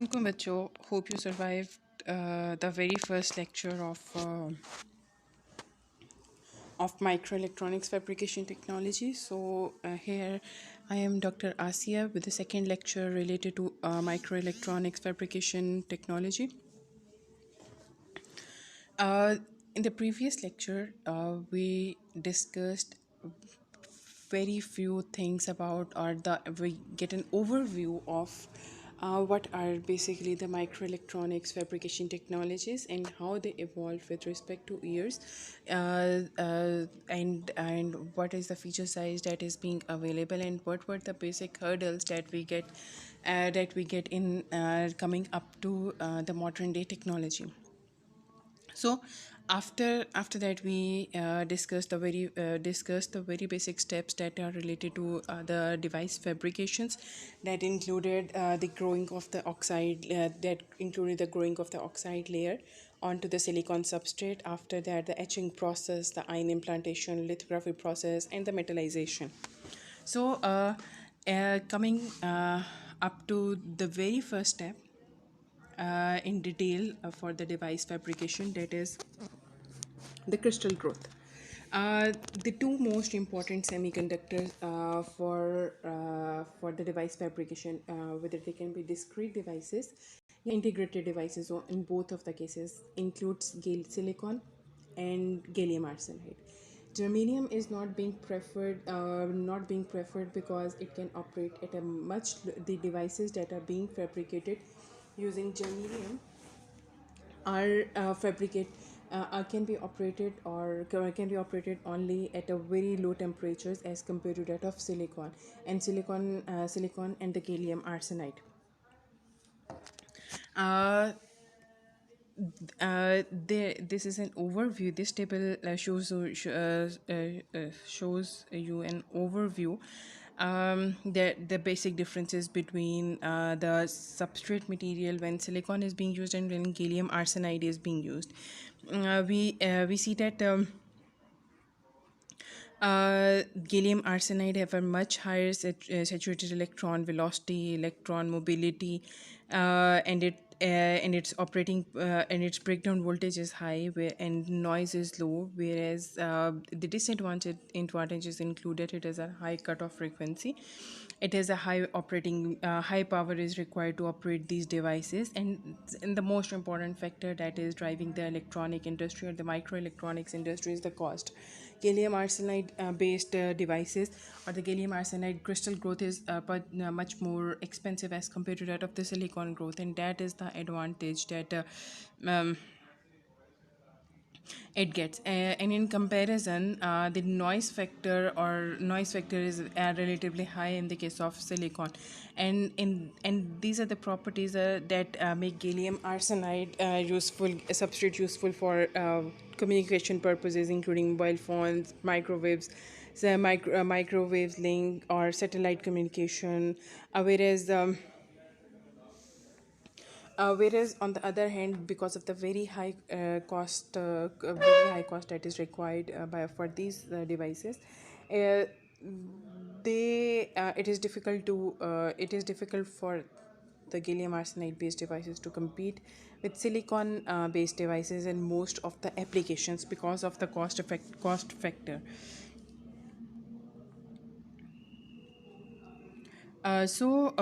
Welcome, Bacho. Hope you survived the very first lecture of microelectronics fabrication technology. Here I am Dr. Asia with the second lecture related to microelectronics fabrication technology. Uh, in the previous lecture, we discussed very few things about, or the we get an overview of what are basically the microelectronics fabrication technologies and how they evolve with respect to years, and what is the feature size that is being available, and what were the basic hurdles that we get in coming up to the modern day technology. So after that we discussed the very basic steps that are related to the device fabrications, that included the growing of the oxide that included the growing of the oxide layer onto the silicon substrate. After that, the etching process, the ion implantation, lithography process, and the metallization. Coming up to the very first step in detail for the device fabrication, that is the crystal growth. The two most important semiconductors for the device fabrication, whether they can be discrete devices, integrated devices, or in both of the cases, includes silicon and gallium arsenide. Germanium is not being preferred because it can operate at a the devices that are being fabricated using germanium are fabricate can be operated can be operated only at a very low temperatures as compared to that of silicon and the gallium arsenide. uh, this is an overview. This table shows you an overview, the basic differences between the substrate material when silicon is being used and when gallium arsenide is being used. We see that gallium arsenide have a much higher saturated electron velocity, electron mobility, and its operating and its breakdown voltage is high, and noise is low. Whereas the disadvantages include that it has a high cutoff frequency. It has a high power is required to operate these devices, and the most important factor that is driving the electronic industry or the microelectronics industry is the cost. Gallium arsenide based devices, or the gallium arsenide crystal growth is much more expensive as compared to that of the silicon growth, and that is the advantage that um, it gets. And in comparison, the noise factor is relatively high in the case of silicon, and these are the properties that make gallium arsenide useful for communication purposes, including mobile phones, microwaves link, or satellite communication. Whereas on the other hand, because of the very high cost that is required for these devices, uh, it is difficult for the gallium arsenide based devices to compete with silicon based devices in most of the applications because of the cost factor. Uh, so.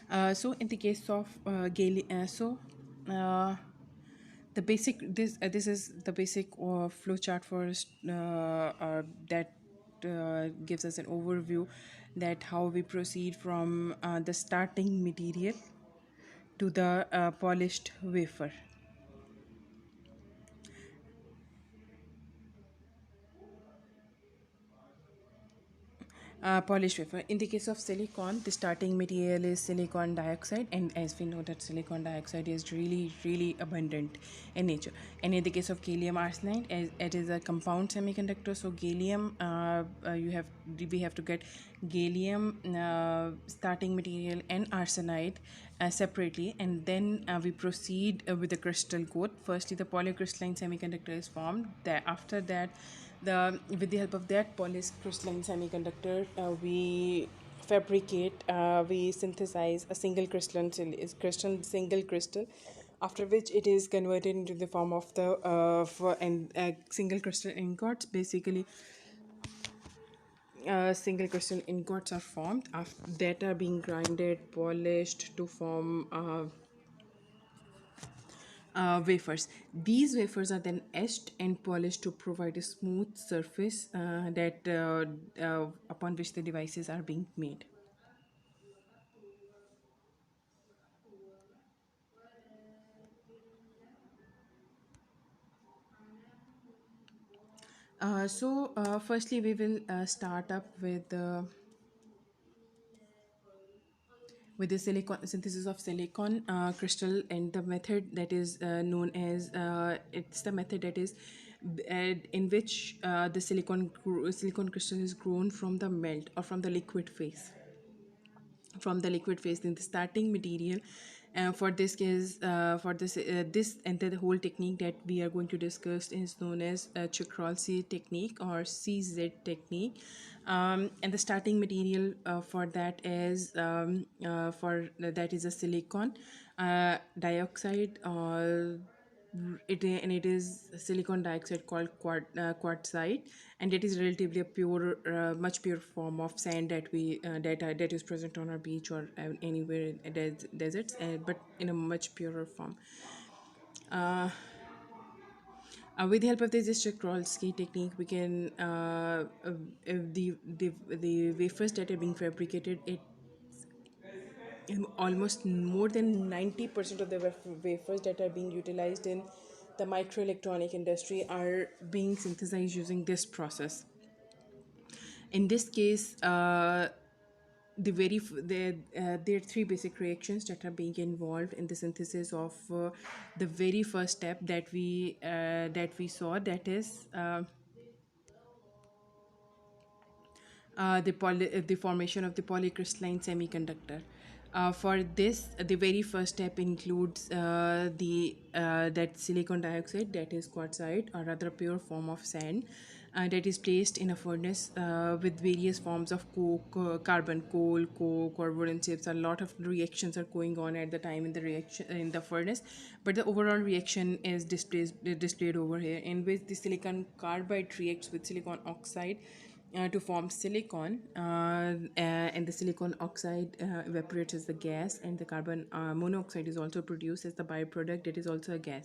Uh, so in the case of uh, the basic this is the basic flow chart for that gives us an overview that how we proceed from the starting material to the polished wafer. Polished wafer. In the case of silicon, the starting material is silicon dioxide, and as we know that silicon dioxide is really, really abundant in nature. And in the case of gallium arsenide, as it is a compound semiconductor, so gallium, we have to get gallium starting material and arsenide separately, and then we proceed with the crystal coat. Firstly, the polycrystalline semiconductor is formed. After that, the with the help of that polycrystalline semiconductor, we synthesize a single single crystal, after which it is converted into the form of the single crystal ingots. Basically, single crystal ingots are formed that are being grinded, polished to form wafers. These wafers are then etched and polished to provide a smooth surface that upon which the devices are being made. Firstly, we will start up with the silicon synthesis of silicon crystal, and the method that is known as it's the method that is in which the silicon crystal is grown from the melt or from the liquid phase in the starting material. For this case, for this and the whole technique that we are going to discuss is known as Chikral technique or CZ technique. And the starting material for that is that is a silicon dioxide, and it is silicon dioxide called quartzite, and it is relatively a pure, much pure form of sand that is present on our beach or anywhere in deserts, but in a much purer form. With the help of this Chekrovsky technique, we can the wafers that are being fabricated, it almost more than 90% of the wafers that are being utilized in the microelectronic industry are being synthesized using this process. In this case, there are three basic reactions that are being involved in the synthesis of the very first step that we saw, that is the formation of the polycrystalline semiconductor. For this, the very first step includes the that silicon dioxide, that is quartzite, or rather pure form of sand, that is placed in a furnace with various forms of carbon, coal, coke, or wooden chips. A lot of reactions are going on at the time in the reaction in the furnace, but the overall reaction is displayed over here, in which the silicon carbide reacts with silicon oxide to form silicon, and the silicon oxide evaporates as the gas, and the carbon monoxide is also produced as the byproduct. It is also a gas.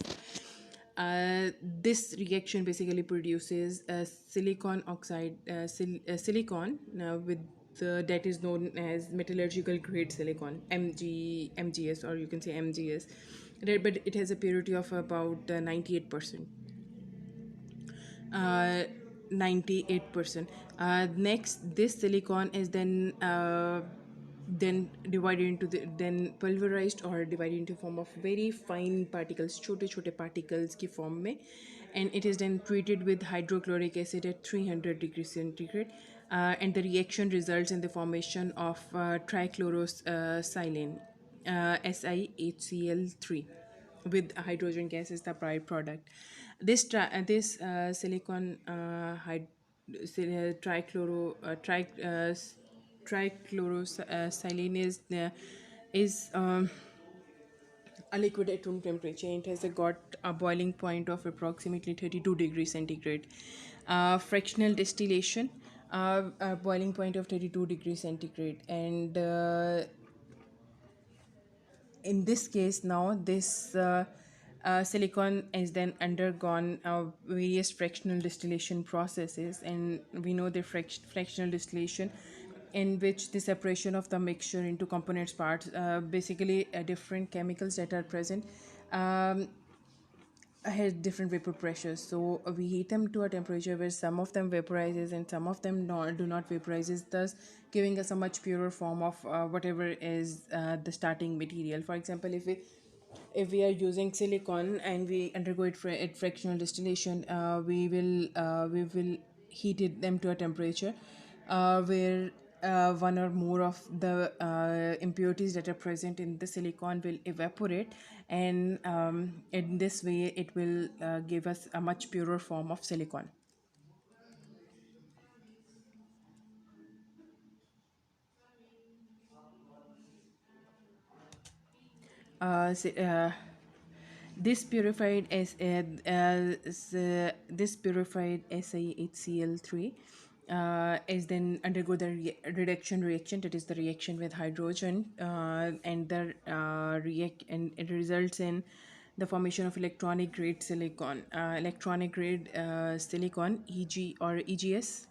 This reaction basically produces silicon oxide, silicon with that is known as metallurgical grade silicon, MGS, or you can say MGS, right? But it has a purity of about 98%. uh, 98%. Next, this silicon is then divided into then pulverized or divided into form of very fine particles, छोटे छोटे particles की form में, and it is then treated with hydrochloric acid at 300 degrees centigrade, and the reaction results in the formation of trichlorosilane, SiHCl3, with hydrogen gas as the byproduct. This silicon trichloro trichlorosilane is a liquid at room temperature. It has got a boiling point of approximately 32 degrees centigrade. Fractional distillation, a boiling point of 32 degrees centigrade, and in this case now this silicon is then undergone various fractional distillation processes, and we know the fractional distillation, in which the separation of the mixture into components parts, basically different chemicals that are present, um, has different vapor pressures. So we heat them to a temperature where some of them vaporizes and some of them do not vaporizes, thus giving us a much purer form of whatever is the starting material. For example, if we are using silicon and we undergo it fractional distillation, we will heat them to a temperature where one or more of the impurities that are present in the silicon will evaporate, and in this way it will give us a much purer form of silicon. Si- this purified this purified SiHCl3 is then undergo the reduction reaction, that is the reaction with hydrogen, and the react and it results in the formation of electronic grade silicon, electronic grade silicon, EG or EGS.